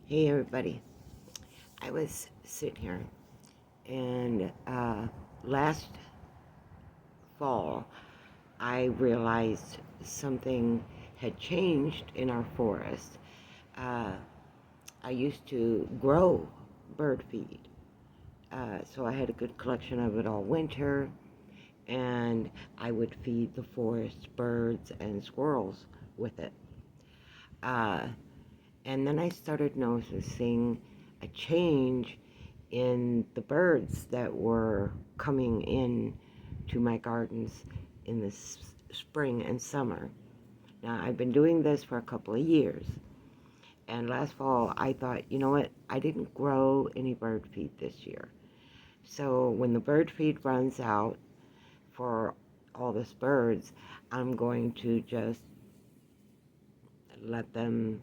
Hey everybody, I was sitting here and last fall I realized something had changed in our forest. Uh, I used to grow bird feed, so I had a good collection of it all winter, and I would feed the forest birds and squirrels with it. Uh, and then I started noticing a change in the birds that were coming in to my gardens in the spring and summer. Now, I've been doing this for a couple of years, and last fall I thought, you know what, I didn't grow any bird feed this year. So when the bird feed runs out for all these birds, I'm going to just let them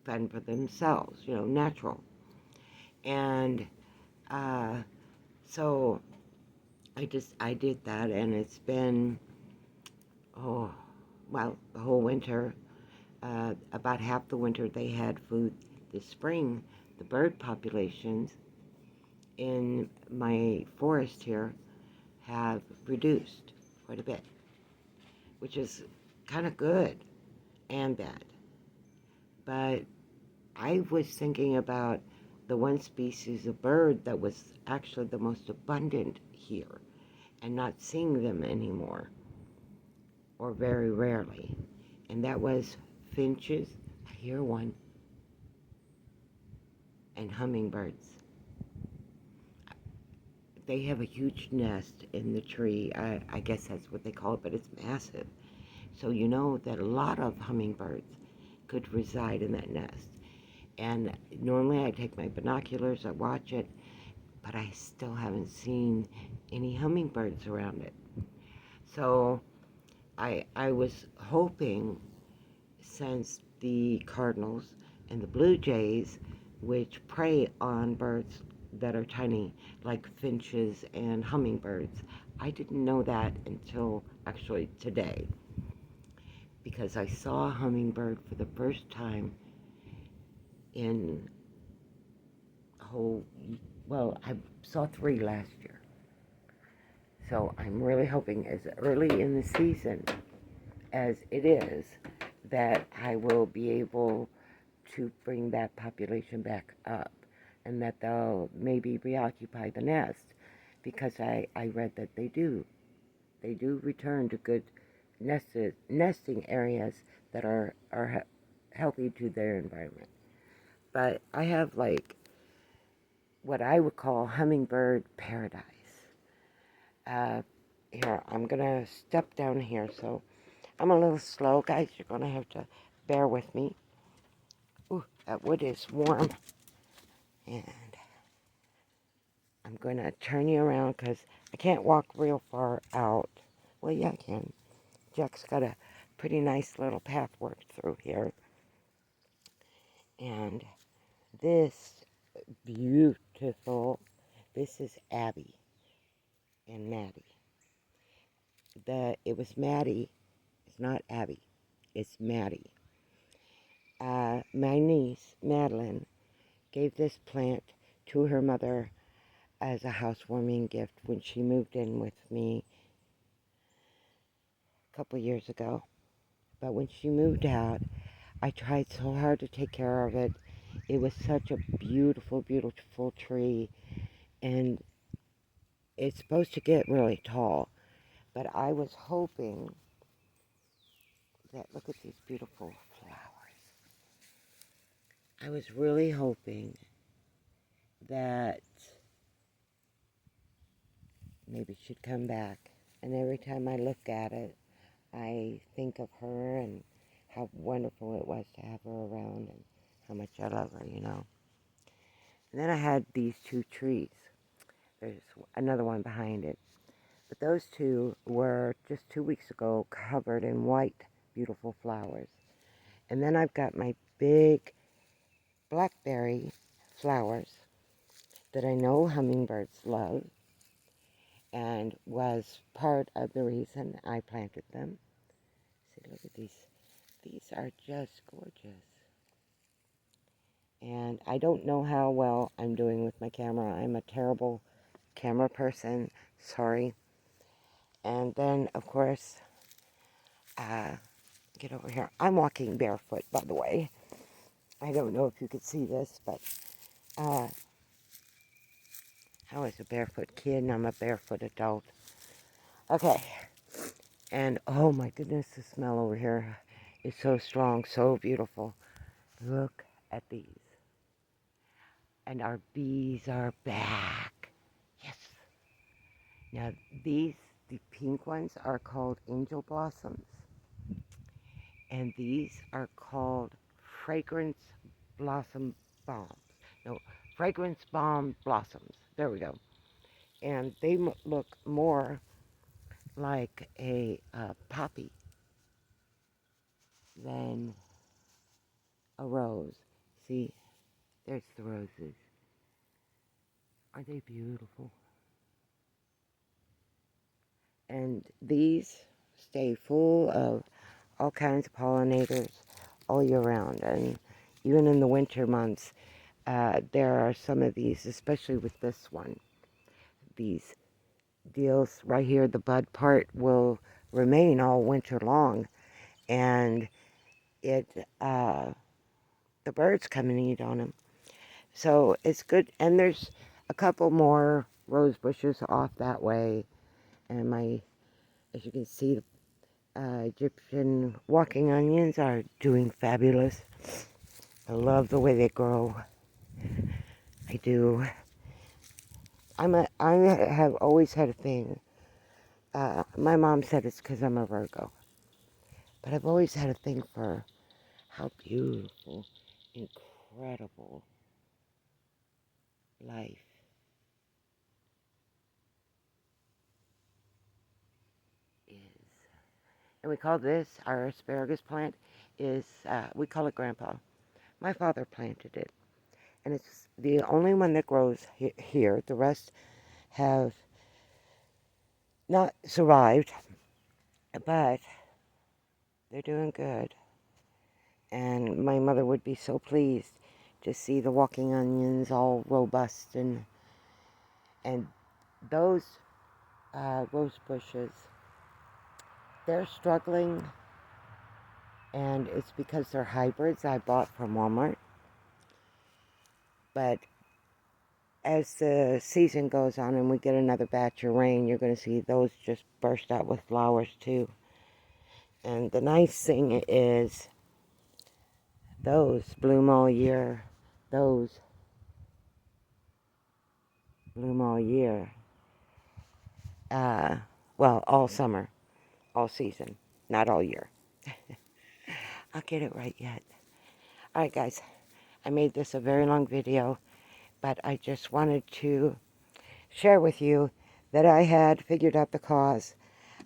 fend for themselves, natural. And uh, so I did that, and it's been, oh, well, the whole winter. About half the winter they had food. This spring, the bird populations in my forest here have reduced quite a bit, which is kind of good and bad. But I was thinking about the one species of bird that was actually the most abundant here and not seeing them anymore, or very rarely, and that was finches. I hear one, and hummingbirds. They have a huge nest in the tree. I guess that's what they call it, but it's massive. So you know that a lot of hummingbirds could reside in that nest. And normally I take my binoculars, I watch it, but I still haven't seen any hummingbirds around it. So I was hoping, since the cardinals and the blue jays, which prey on birds that are tiny, like finches and hummingbirds. I didn't know that until actually today, because I saw a hummingbird for the first time in a whole, well, I saw three last year. So I'm really hoping, as early in the season as it is, that I will be able to bring that population back up, and that they'll maybe reoccupy the nest, because I read that they do return to good nesting areas that are healthy to their environment. But I have like what I would call hummingbird paradise. uh, Here, I'm gonna step down here, so I'm a little slow, guys. You're gonna have to bear with me. Ooh, that wood is warm, and I'm going to turn you around because I can't walk real far out. Well, yeah, I can. Jack's got a pretty nice little path worked through here. And this beautiful, this is Abby and Maddie. It was Maddie. It's not Abby. It's Maddie. My niece, Madeline, gave this plant to her mother as a housewarming gift when she moved in with me a couple years ago. But when she moved out, I tried so hard to take care of it. It was such a beautiful, beautiful tree, and it's supposed to get really tall. But I was hoping that, look at these beautiful flowers. I was really hoping that maybe she'd come back. And every time I look at it, I think of her and how wonderful it was to have her around and how much I love her. And then I had these two trees. There's another one behind it. But those two were just 2 weeks ago covered in white, beautiful flowers. And then I've got my big blackberry flowers that I know hummingbirds love, and was part of the reason I planted them. See, look at these. These are just gorgeous. And I don't know how well I'm doing with my camera. I'm a terrible camera person. Sorry. And then, of course, get over here. I'm walking barefoot, by the way. I don't know if you could see this, but I was a barefoot kid and I'm a barefoot adult. Okay. And oh my goodness, the smell over here is so strong, so beautiful. Look at these. And our bees are back. Yes. Now these, the pink ones, are called angel blossoms. And these are called fragrance blossom bombs. No, fragrance bomb blossoms. There we go. And they look more like a poppy than a rose. See, there's the roses. Are they beautiful? And these stay full of all kinds of pollinators all year round. And even in the winter months, there are some of these, especially with this one. These deals right here, the bud part will remain all winter long. And the birds come and eat on them. So it's good. And there's a couple more rose bushes off that way. And as you can see, Egyptian walking onions are doing fabulous. I love the way they grow. I do. I have always had a thing. My mom said it's because I'm a Virgo. But I've always had a thing for how beautiful, incredible life is. And we call this, our asparagus plant, we call it Grandpa. My father planted it. And it's the only one that grows here. The rest have not survived, but they're doing good. And my mother would be so pleased to see the walking onions all robust. And those rose bushes, they're struggling, and it's because they're hybrids I bought from Walmart. But as the season goes on and we get another batch of rain, you're going to see those just burst out with flowers too. And the nice thing is those bloom all year. Those bloom all year. Well, all summer, all season, not all year. I'll get it right yet. All right, guys, I made this a very long video, but I just wanted to share with you that I had figured out the cause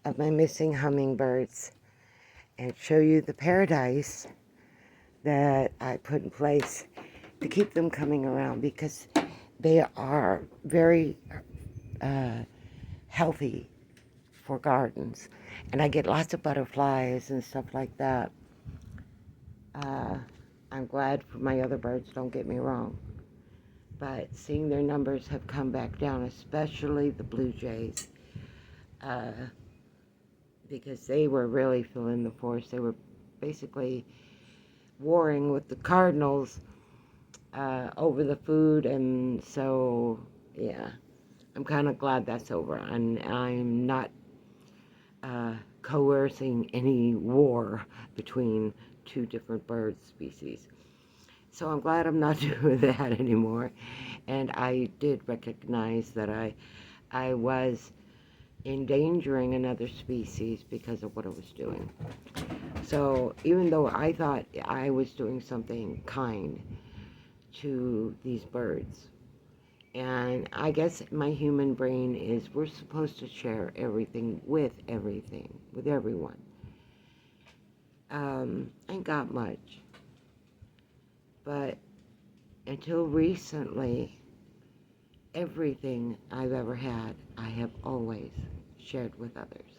of my missing hummingbirds and show you the paradise that I put in place to keep them coming around, because they are very healthy for gardens, and I get lots of butterflies and stuff like that. I'm glad for my other birds, don't get me wrong, but seeing their numbers have come back down, especially the blue jays, because they were really filling the forest. They were basically warring with the cardinals over the food, and so yeah, I'm kind of glad that's over, and I'm not coercing any war between two different bird species. So I'm glad I'm not doing that anymore. And I did recognize that I was endangering another species because of what I was doing. So even though I thought I was doing something kind to these birds, and I guess my human brain is, we're supposed to share everything, with everyone. Ain't got much. But until recently, everything I've ever had, I have always shared with others.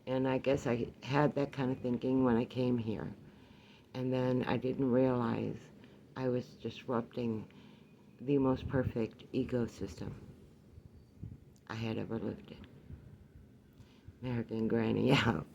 And I guess I had that kind of thinking when I came here. And then I didn't realize I was disrupting the most perfect ecosystem I had ever lived in. American Granny out.